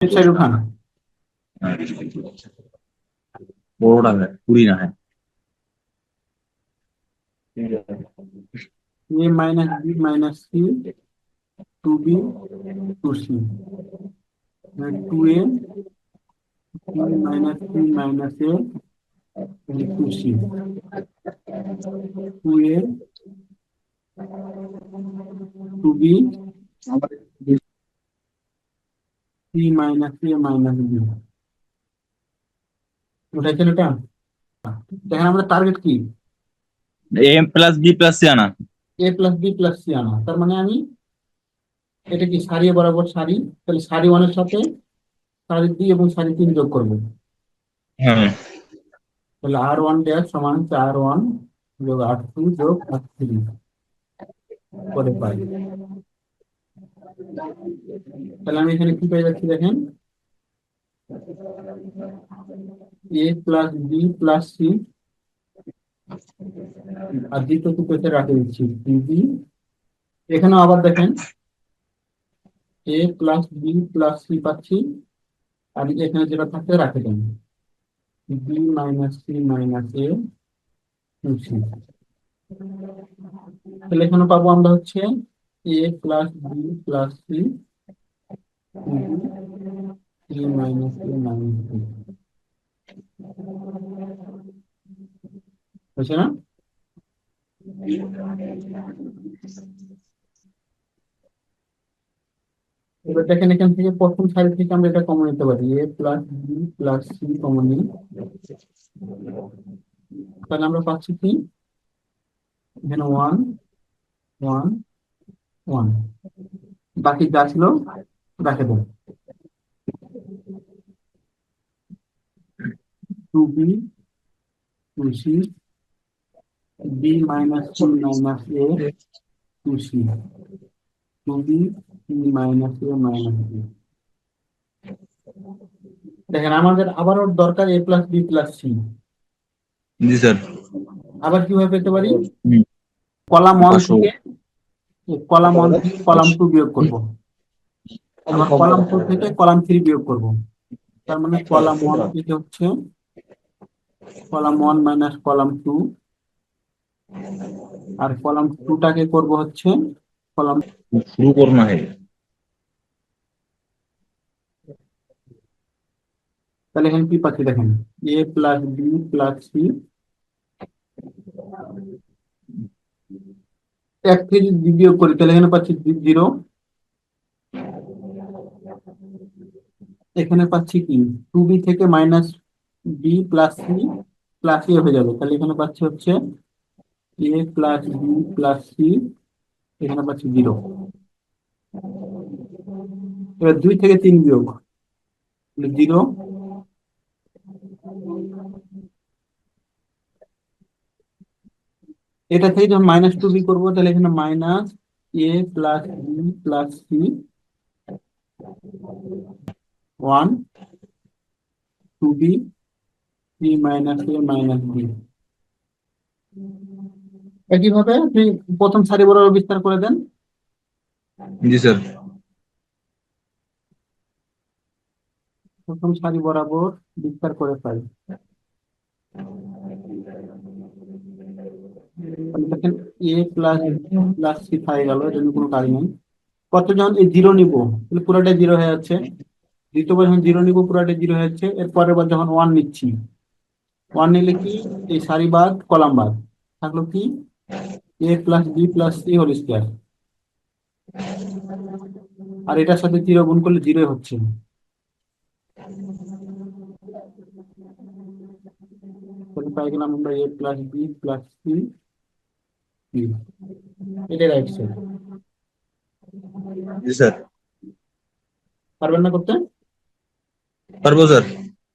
शाहरुख खान। বড়টা है पूरी ना है। A minus B minus C two B two C two A minus C minus A two C two A two B C minus A minus B ওটা ছিল এটা। দেখেন আমাদের টার্গেট কি? ए प्लस बी प्लस से आना। এ প্লাস বি প্লাস সি আনা। তার মানে আমি এটা কি সারি বরাবর সারি, তাহলে সারি ওয়ানের সাথে সারি দুই এবং সারি তিন যোগ করবো। हाँ তাহলে আর ওয়ান ড্যাশ সমান হচ্ছে আর ওয়ান যোগ আর টু যোগ আর থ্রি করে পাই। তাহলে আমি এখানে কি পেয়ে যাচ্ছি দেখেন, A plus B plus C আর দ্বিতীয় টুকুতে রাখে দিচ্ছি বি। এখানে আবার দেখেন A plus B plus C পাচ্ছি, আর এখানে যেটা থাকতে রাখে দেন B minus C minus A two C. তাহলে এখানে পাবো আমরা হচ্ছে A plus B plus C B minus A minus B, হচ্ছে না? এবার দেখেন এখান থেকে প্রথম সারি থেকে আমরা এটা কমন নিতে পারি, A plus B plus C common নিই। তাহলে আমরা পাচ্ছি কি এখানে ওয়ান ওয়ান ওয়ান, বাকি যা ছিল রাখে দেন। Two B two C B minus C minus A two C two B C minus A minus B. দেখেন আমাদের আবারও দরকার A plus B plus C. जी सर। আবার কিভাবে পেতে পারি? हम्म, কলাম ওয়ান पाँच सौ। থেকে কলাম টু বিয়োগ করব, আবার কলাম টু থেকে কলাম থ্রি বিয়োগ করব। তার মানে কলাম ওয়ান থেকে হচ্ছে column one minus column two, আর কলাম টুটাকে করব হচ্ছে কলাম। शुरू करना है। তাহলে এখানে কি পাচ্ছি দেখেন, A plus B plus C এক থেকে যদি বিয়োগ করি তাহলে এখানে পাচ্ছি জিরো। এখানে পাচ্ছি কি টু বি থেকে minus B plus C plus A হয়ে যাবে, তাহলে এখানে পাচ্ছি হচ্ছে A plus B plus C, এখানে পাচ্ছি জিরো। এবার দুই থেকে তিন বিয়োগ জিরো, এটা থেকে যখন মাইনাস টু বি করবো তাহলে এখানে minus A plus B plus C one two B C minus A minus B. একইভাবে আপনি প্রথম সারি বরাবর বিস্তার করে দেন। जी सर। প্রথম সারি বরাবর বিস্তার করে পাই। তাহলে দেখেন এ প্লাস প্লাস সি হয়ে গেল, এটা নিয়ে কোনো কাজ নেই। কত যখন এই জিরো নিবো তাহলে পুরোটাই জিরো হয়ে যাচ্ছে, দ্বিতীয়বার যখন জিরো নিবো পুরোটাই জিরো হয়ে যাচ্ছে। এর পরের বার যখন ওয়ান নিচ্ছি, ওয়ান নিলে কি এই সারি বাদ কলাম বাদ থাকলো কি A plus B plus C whole square, আর এটার সাথে জিরো গুণ করলে জিরো হচ্ছে। তাহলে পাই গেলাম আমরা এ প্লাস বি প্লাস সি, এটা রাইট সাইড। जी सर। পারবেন না করতে? करबो सर।